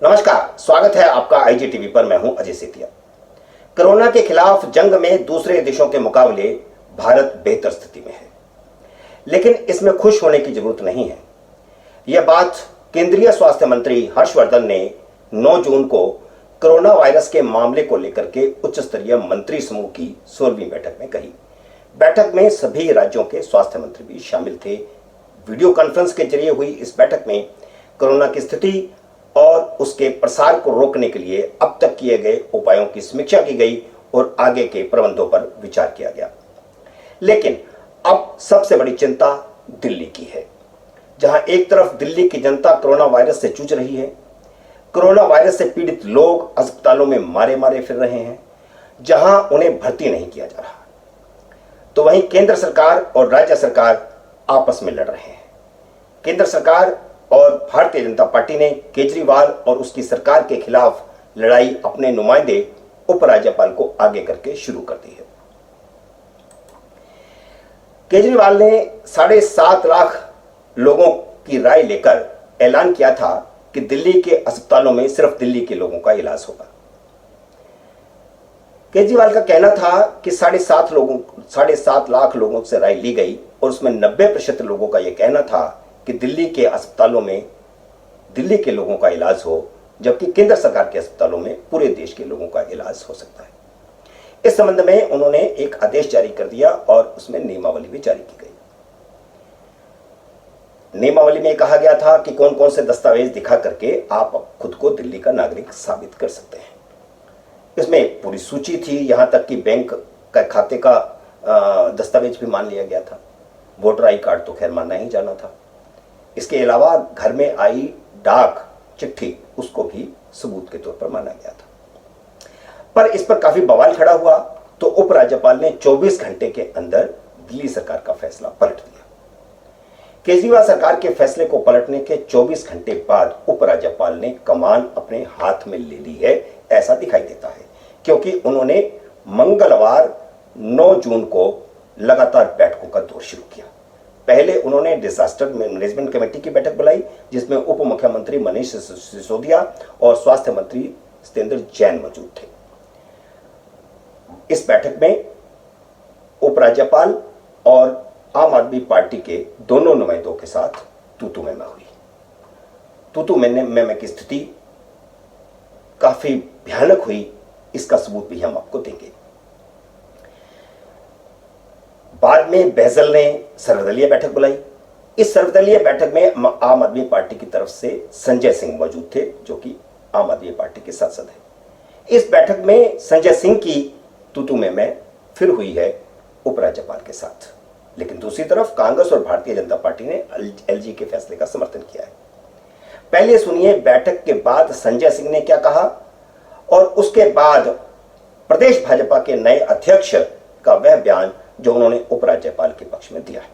नमस्कार, स्वागत है आपका आईजीटीवी पर। मैं हूं अजय सेतिया। कोरोना के खिलाफ जंग में दूसरे देशों के मुकाबले भारत बेहतर स्थिति में है, लेकिन इसमें खुश होने की जरूरत नहीं है। यह बात केंद्रीय स्वास्थ्य मंत्री हर्षवर्धन ने 9 जून को कोरोना वायरस के मामले को लेकर के उच्च स्तरीय मंत्री समूह की 16वीं बैठक में कही। बैठक में सभी राज्यों के स्वास्थ्य मंत्री भी शामिल थे। वीडियो कॉन्फ्रेंस के जरिए हुई इस बैठक में कोरोना की स्थिति और उसके प्रसार को रोकने के लिए अब तक किए गए उपायों की समीक्षा की गई और आगे के प्रबंधों पर विचार किया गया। लेकिन अब सबसे बड़ी चिंता दिल्ली की है, जहां एक तरफ दिल्ली की जनता कोरोना वायरस से जूझ रही है। कोरोना वायरस से पीड़ित लोग अस्पतालों में मारे मारे फिर रहे हैं, जहां उन्हें भर्ती नहीं किया जा रहा। तो वहीं केंद्र सरकार और राज्य सरकार आपस में लड़ रहे हैं। केंद्र सरकार और भारतीय जनता पार्टी ने केजरीवाल और उसकी सरकार के खिलाफ लड़ाई अपने नुमाइंदे उपराज्यपाल को आगे करके शुरू कर दी है। केजरीवाल ने 7.5 लाख लोगों की राय लेकर ऐलान किया था कि दिल्ली के अस्पतालों में सिर्फ दिल्ली के लोगों का इलाज होगा। केजरीवाल का कहना था कि 7.5 लाख लोगों से राय ली गई और उसमें 90% लोगों का यह कहना था कि दिल्ली के अस्पतालों में दिल्ली के लोगों का इलाज हो, जबकि केंद्र सरकार के अस्पतालों में पूरे देश के लोगों का इलाज हो सकता है। इस संबंध में उन्होंने एक आदेश जारी कर दिया और उसमें नियमावली भी जारी की गई। नियमावली में कहा गया था कि कौन कौन से दस्तावेज दिखा करके आप खुद को दिल्ली का नागरिक साबित कर सकते हैं। इसमें पूरी सूची थी, यहां तक कि बैंक का खाते का दस्तावेज भी मान लिया गया था। वोटर आई कार्ड तो खैर मानना ही जाना था। इसके अलावा घर में आई डाक चिट्ठी, उसको भी सबूत के तौर पर माना गया था। पर इस पर काफी बवाल खड़ा हुआ, तो उपराज्यपाल ने 24 घंटे के अंदर दिल्ली सरकार का फैसला पलट दिया। केजरीवाल सरकार के फैसले को पलटने के 24 घंटे बाद उपराज्यपाल ने कमान अपने हाथ में ले ली है, ऐसा दिखाई देता है, क्योंकि उन्होंने मंगलवार 9 जून को लगातार बैठकों का दौर शुरू किया। पहले उन्होंने डिजास्टर मैनेजमेंट कमेटी की बैठक बुलाई, जिसमें उप मुख्यमंत्री मनीष सिसोदिया और स्वास्थ्य मंत्री सत्येंद्र जैन मौजूद थे। इस बैठक में उपराज्यपाल और आम आदमी पार्टी के दोनों नुमाइंदों के साथ तूतू मैमा हुई। तूतू मैमे की स्थिति काफी भयानक हुई, इसका सबूत भी हम आपको देंगे। बाद में बैजल ने सर्वदलीय बैठक बुलाई। इस सर्वदलीय बैठक में आम आदमी पार्टी की तरफ से संजय सिंह मौजूद थे, जो कि आम आदमी पार्टी के सांसद हैं। इस बैठक में संजय सिंह की तूतू में फिर हुई है उपराज्यपाल के साथ। लेकिन दूसरी तरफ कांग्रेस और भारतीय जनता पार्टी ने एलजी के फैसले का समर्थन किया है। पहले सुनिए बैठक के बाद संजय सिंह ने क्या कहा और उसके बाद प्रदेश भाजपा के नए अध्यक्ष का वह बयान जो उन्होंने उपराज्यपाल के पक्ष में दिया है।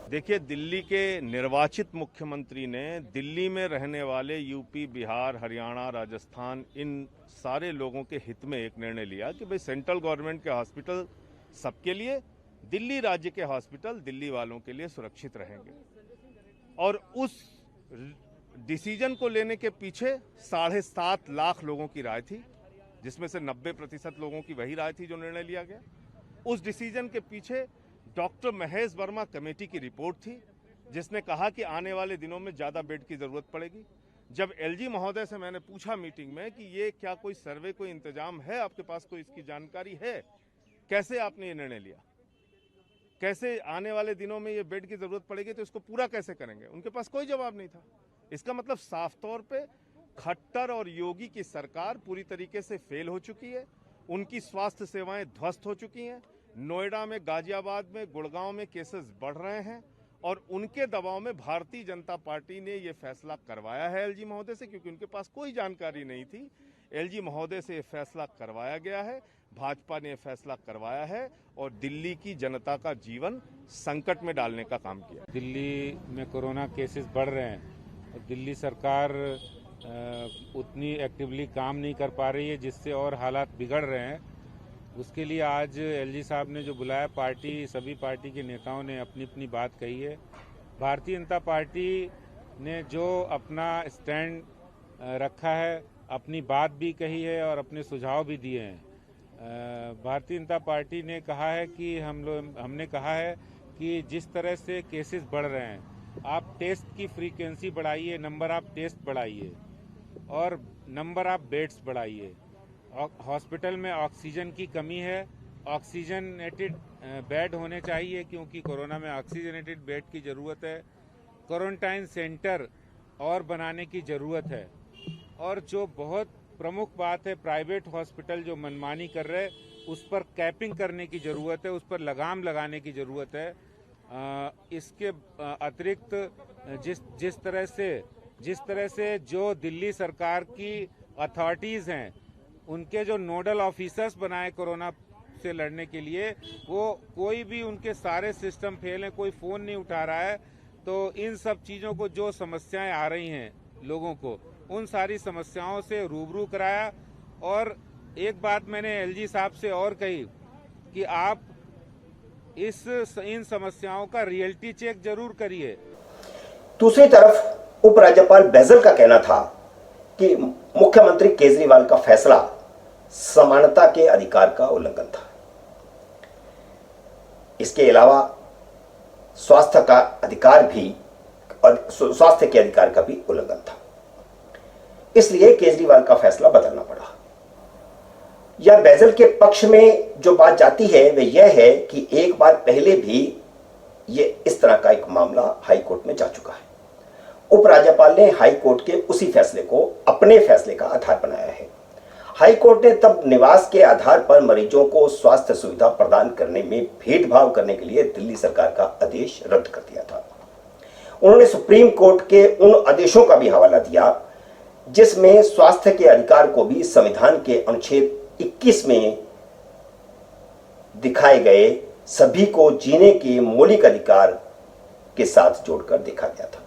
देखिए, दिल्ली के निर्वाचित मुख्यमंत्री ने दिल्ली में रहने वाले यूपी, बिहार, हरियाणा, राजस्थान, इन सारे लोगों के हित में एक निर्णय लिया कि भाई सेंट्रल गवर्नमेंट के हॉस्पिटल सबके लिए, दिल्ली राज्य के हॉस्पिटल दिल्ली वालों के लिए सुरक्षित रहेंगे। और उस डिसीजन को लेने के पीछे 7.5 लाख लोगों की राय थी, जिसमें से 90% लोगों की वही राय थी जो निर्णय लिया गया। उस डिसीजन के पीछे डॉक्टर महेश वर्मा कमेटी की रिपोर्ट थी, जिसने कहा कि आने वाले दिनों में ज्यादा बेड की जरूरत पड़ेगी। जब एलजी महोदय से मैंने पूछा मीटिंग में कि ये क्या कोई सर्वे, कोई इंतजाम है आपके पास, कोई इसकी जानकारी है, कैसे आपने ये निर्णय लिया, कैसे आने वाले दिनों में ये बेड की जरूरत पड़ेगी तो इसको पूरा कैसे करेंगे, उनके पास कोई जवाब नहीं था। इसका मतलब साफ तौर पे खट्टर और योगी की सरकार पूरी तरीके से फेल हो चुकी है। उनकी स्वास्थ्य सेवाएं ध्वस्त हो चुकी हैं। नोएडा में, गाजियाबाद में, गुड़गांव में केसेस बढ़ रहे हैं और उनके दबाव में भारतीय जनता पार्टी ने यह फैसला करवाया है एलजी महोदय से, क्योंकि उनके पास कोई जानकारी नहीं थी। एलजी महोदय से यह फैसला करवाया गया है, भाजपा ने यह फैसला करवाया है और दिल्ली की जनता का जीवन संकट में डालने का काम किया। दिल्ली में कोरोना केसेस बढ़ रहे हैं और दिल्ली सरकार उतनी एक्टिवली काम नहीं कर पा रही है, जिससे और हालात बिगड़ रहे हैं। उसके लिए आज एलजी साहब ने जो बुलाया, सभी पार्टी के नेताओं ने अपनी अपनी बात कही है। भारतीय जनता पार्टी ने जो अपना स्टैंड रखा है, अपनी बात भी कही है और अपने सुझाव भी दिए हैं। भारतीय जनता पार्टी ने कहा है कि हमने कहा है कि जिस तरह से केसेस बढ़ रहे हैं, आप टेस्ट की फ्रीक्वेंसी बढ़ाइए, नंबर ऑफ टेस्ट बढ़ाइए और नंबर ऑफ बेड्स बढ़ाइए। हॉस्पिटल में ऑक्सीजन की कमी है, ऑक्सीजनेटेड बेड होने चाहिए क्योंकि कोरोना में ऑक्सीजनेटेड बेड की ज़रूरत है। क्वारंटाइन सेंटर और बनाने की ज़रूरत है। और जो बहुत प्रमुख बात है, प्राइवेट हॉस्पिटल जो मनमानी कर रहे, उस पर कैपिंग करने की ज़रूरत है, उस पर लगाम लगाने की ज़रूरत है। इसके अतिरिक्त जिस तरह से जो दिल्ली सरकार की अथॉरिटीज़ हैं, उनके जो नोडल ऑफिसर्स बनाए कोरोना से लड़ने के लिए, वो कोई भी उनके सारे सिस्टम फेल हैं, कोई फ़ोन नहीं उठा रहा है। तो इन सब चीज़ों को, जो समस्याएं आ रही हैं लोगों को, उन सारी समस्याओं से रूबरू कराया। और एक बात मैंने एलजी साहब से और कही कि आप इन समस्याओं का रियलिटी चेक जरूर करिए। दूसरी तरफ उपराज्यपाल बैजल का कहना था कि मुख्यमंत्री केजरीवाल का फैसला समानता के अधिकार का उल्लंघन था। इसके अलावा स्वास्थ्य के अधिकार का भी उल्लंघन था। इसलिए केजरीवाल का फैसला बदलना पड़ा। या बैजल के पक्ष में जो बात जाती है वह यह है कि एक बार पहले भी इस तरह का एक मामला हाई कोर्ट में जा चुका है। उपराज्यपाल ने हाई कोर्ट के उसी फैसले को अपने फैसले का आधार बनाया है। हाई कोर्ट ने तब निवास के आधार पर मरीजों को स्वास्थ्य सुविधा प्रदान करने में भेदभाव करने के लिए दिल्ली सरकार का आदेश रद्द कर दिया था। उन्होंने सुप्रीम कोर्ट के उन आदेशों का भी हवाला दिया जिसमें स्वास्थ्य के अधिकार को भी संविधान के अनुच्छेद 21 में दिखाए गए सभी को जीने के मौलिक अधिकार के साथ जोड़कर देखा गया था।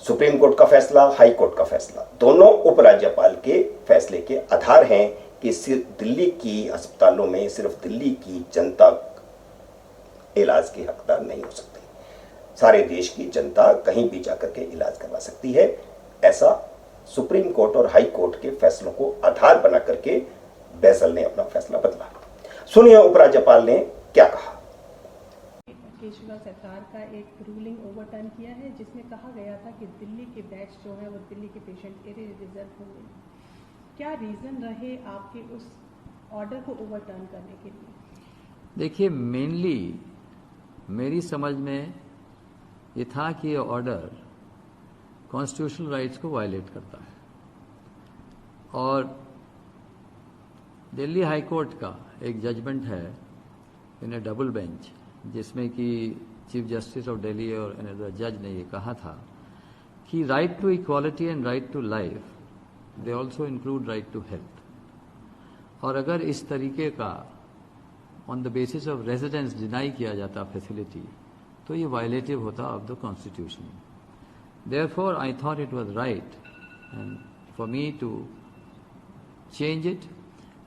सुप्रीम कोर्ट का फैसला, हाई कोर्ट का फैसला, दोनों उपराज्यपाल के फैसले के आधार हैं कि सिर्फ दिल्ली की अस्पतालों में सिर्फ दिल्ली की जनता इलाज की हकदार नहीं हो सकती। सारे देश की जनता कहीं भी जाकर के इलाज करवा सकती है। ऐसा सुप्रीम कोर्ट और हाई कोर्ट के फैसलों को आधार बना करके बैजल ने अपना फैसला बदला। सुनिए उपराज्यपाल ने क्या कहा। केजरीवाल सरकार का एक रूलिंग ओवरटर्न किया है जिसमें कहा गया था कि दिल्ली के बेड्स जो है वो दिल्ली के पेशेंट के लिए रिजर्व होंगे। क्या रीजन रहे आपके उस ऑर्डर को ओवरटर्न करने के लिए? देखिए, मेनली मेरी समझ में ये था कि ये ऑर्डर कॉन्स्टिट्यूशनल राइट्स को वायलेट करता है और दिल्ली हाई कोर्ट का एक जजमेंट है इन ए डबल बेंच जिसमें कि चीफ जस्टिस ऑफ दिल्ली और अनदर जज ने ये कहा था कि right to equality and right to life they also include right to health. और अगर इस तरीके का on the basis of residence deny किया जाता फैसिलिटी तो ये वायलेटिव होता of the constitution. Therefore, I thought it was right and for me to change it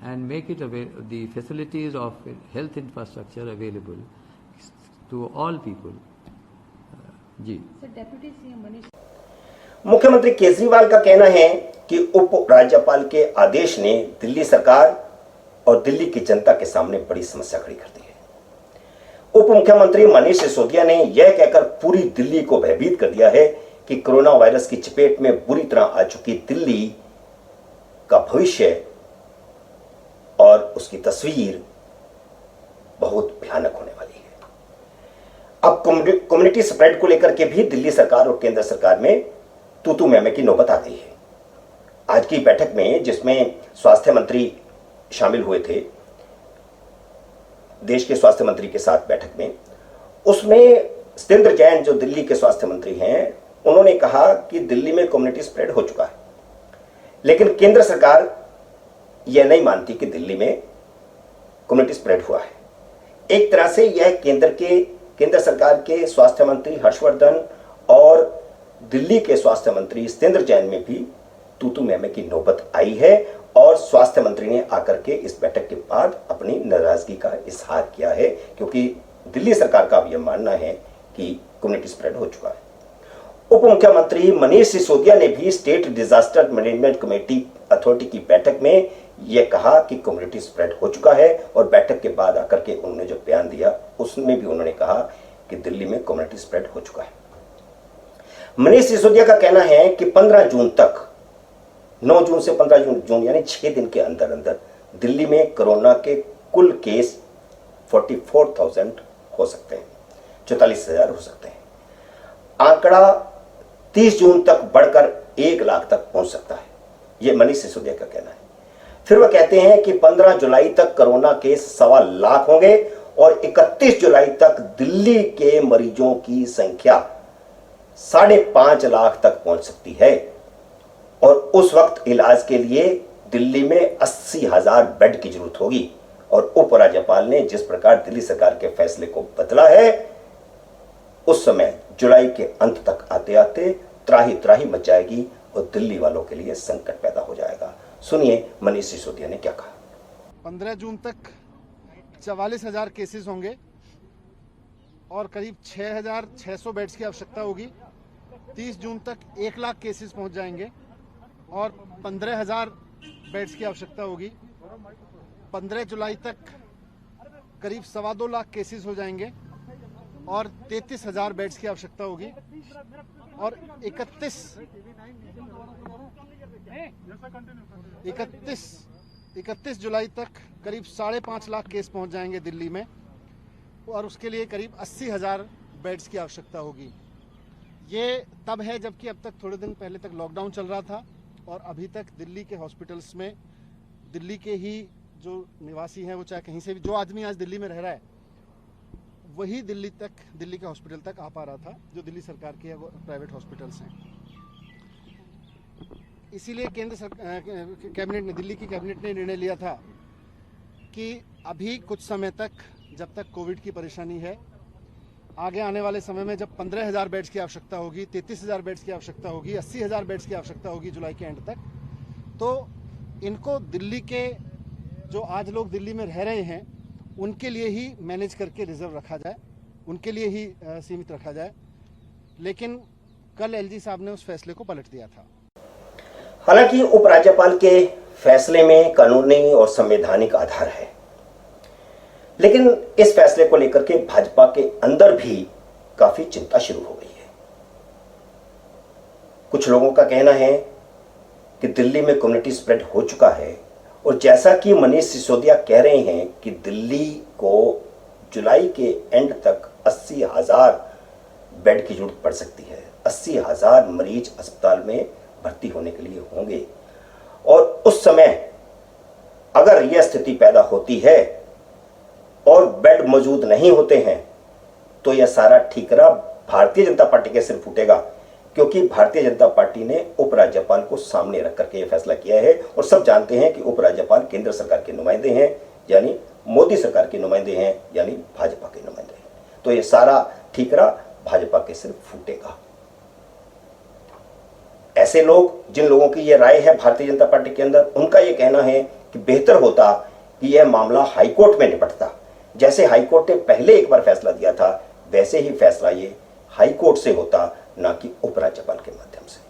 and make it the facilities of health infrastructure available to all people. जी। Sir, deputy CM Manish मुख्यमंत्री केजरीवाल का कहना है कि उप राज्यपाल के आदेश ने दिल्ली सरकार और दिल्ली की जनता के सामने बड़ी समस्या खड़ी कर दी है। उप मुख्यमंत्री मनीष सिसोदिया ने यह कहकर पूरी दिल्ली को भयभीत कर दिया है कि कोरोना वायरस की चपेट में बुरी तरह आ चुकी दिल्ली का भविष्य और उसकी तस्वीर बहुत भयानक होने वाली है। अब कम्युनिटी स्प्रेड को लेकर के भी दिल्ली सरकार और केंद्र सरकार में तू मैं की नौबत आ गई है। आज की बैठक में जिसमें स्वास्थ्य मंत्री शामिल हुए थे, देश के स्वास्थ्य मंत्री के साथ बैठक में, उसमें सत्येंद्र जैन जो दिल्ली के स्वास्थ्य मंत्री हैं, उन्होंने कहा कि दिल्ली में कम्युनिटी स्प्रेड हो चुका है, लेकिन केंद्र सरकार यह नहीं मानती कि दिल्ली में कम्युनिटी स्प्रेड हुआ है। एक तरह से यह केंद्र सरकार के स्वास्थ्य मंत्री हर्षवर्धन और दिल्ली के स्वास्थ्य मंत्री सत्येंद्र जैन में भी तू मैं की नौबत आई है और स्वास्थ्य मंत्री ने आकर के इस बैठक के बाद अपनी नाराजगी का इजहार किया है, क्योंकि दिल्ली सरकार का अब यह मानना है कि कम्युनिटी स्प्रेड हो चुका है। उप मुख्यमंत्री मनीष सिसोदिया ने भी state disaster management committee authority की बैठक में यह कहा कि कम्युनिटी स्प्रेड हो चुका है, और बैठक के बाद आकर के उन्होंने जो बयान दिया उसमें भी उन्होंने कहा कि दिल्ली में कम्युनिटी स्प्रेड हो चुका है। मनीष सिसोदिया का कहना है कि 15 जून तक, 9 जून से 15 जून यानी 6 दिन के अंदर अंदर दिल्ली में कोरोना के कुल केस 44,000 हो सकते हैं, 44,000 हो सकते हैं। आंकड़ा 30 जून तक बढ़कर 1 लाख तक पहुंच सकता है, यह मनीष सिसोदिया का कहना है। फिर वह कहते हैं कि 15 जुलाई तक कोरोना केस 1.25 लाख होंगे और 31 जुलाई तक दिल्ली के मरीजों की संख्या 5.5 लाख तक पहुंच सकती है, और उस वक्त इलाज के लिए दिल्ली में 80,000 बेड की जरूरत होगी। और उपराज्यपाल ने जिस प्रकार दिल्ली सरकार के फैसले को बदला है, उस समय जुलाई के अंत तक आते आते त्राही त्राही मच जाएगी और दिल्ली वालों के लिए संकट पैदा हो जाएगा। सुनिए मनीष सिसोदिया ने क्या कहा। 15 जून तक 44,000 केसेस होंगे और करीब 6,600 बेड्स की आवश्यकता होगी। 30 जून तक 1 लाख केसेस पहुंच जाएंगे और 15,000 बेड्स की आवश्यकता होगी। 15 जुलाई तक करीब 2.25 लाख केसेस हो जाएंगे और 33,000 बेड्स की आवश्यकता होगी। और 31 जुलाई तक करीब 5.5 लाख केस पहुंच जाएंगे दिल्ली में, और उसके लिए करीब 80,000 बेड्स की आवश्यकता होगी। ये तब है जबकि अब तक थोड़े दिन पहले तक लॉकडाउन चल रहा था, और अभी तक दिल्ली के हॉस्पिटल्स में दिल्ली के ही जो निवासी हैं, वो चाहे कहीं से भी, जो आदमी आज दिल्ली में रह रहा है वही दिल्ली के हॉस्पिटल तक आ पा रहा था, जो दिल्ली सरकार के प्राइवेट हॉस्पिटल्स हैं। इसीलिए दिल्ली की कैबिनेट ने निर्णय लिया था कि अभी कुछ समय तक, जब तक कोविड की परेशानी है, आगे आने वाले समय में जब 15,000 बेड्स की आवश्यकता होगी, 33,000 बेड्स की आवश्यकता होगी, 80,000 बेड्स की आवश्यकता होगी जुलाई के एंड तक, तो इनको दिल्ली के जो आज लोग दिल्ली में रह रहे हैं उनके लिए ही मैनेज करके रिजर्व रखा जाए, उनके लिए ही सीमित रखा जाए। लेकिन कल एलजी साहब ने उस फैसले को पलट दिया था। हालांकि उपराज्यपाल के फैसले में कानूनी और संवैधानिक आधार है, लेकिन इस फैसले को लेकर के भाजपा के अंदर भी काफी चिंता शुरू हो गई है। कुछ लोगों का कहना है कि दिल्ली में कम्युनिटी स्प्रेड हो चुका है, और जैसा कि मनीष सिसोदिया कह रहे हैं कि दिल्ली को जुलाई के एंड तक 80,000 बेड की जरूरत पड़ सकती है, 80,000 मरीज अस्पताल में भर्ती होने के लिए होंगे, और उस समय अगर यह स्थिति पैदा होती है और बेड मौजूद नहीं होते हैं, तो यह सारा ठीकरा भारतीय जनता पार्टी के सिर फूटेगा, क्योंकि भारतीय जनता पार्टी ने उपराज्यपाल को सामने रख करके यह फैसला किया है। और सब जानते हैं कि उपराज्यपाल केंद्र सरकार के नुमाइंदे हैं, यानी मोदी सरकार के नुमाइंदे हैं, यानी भाजपा के नुमाइंदे हैं। तो यह सारा ठीकरा भाजपा के सिर फूटेगा। ऐसे लोग, जिन लोगों की यह राय है भारतीय जनता पार्टी के अंदर, उनका यह कहना है कि बेहतर होता कि यह मामला हाईकोर्ट में निपटता। जैसे हाईकोर्ट ने पहले एक बार फैसला दिया था, वैसे ही फैसला ये हाईकोर्ट से होता, ना कि उपराज्यपाल के माध्यम से।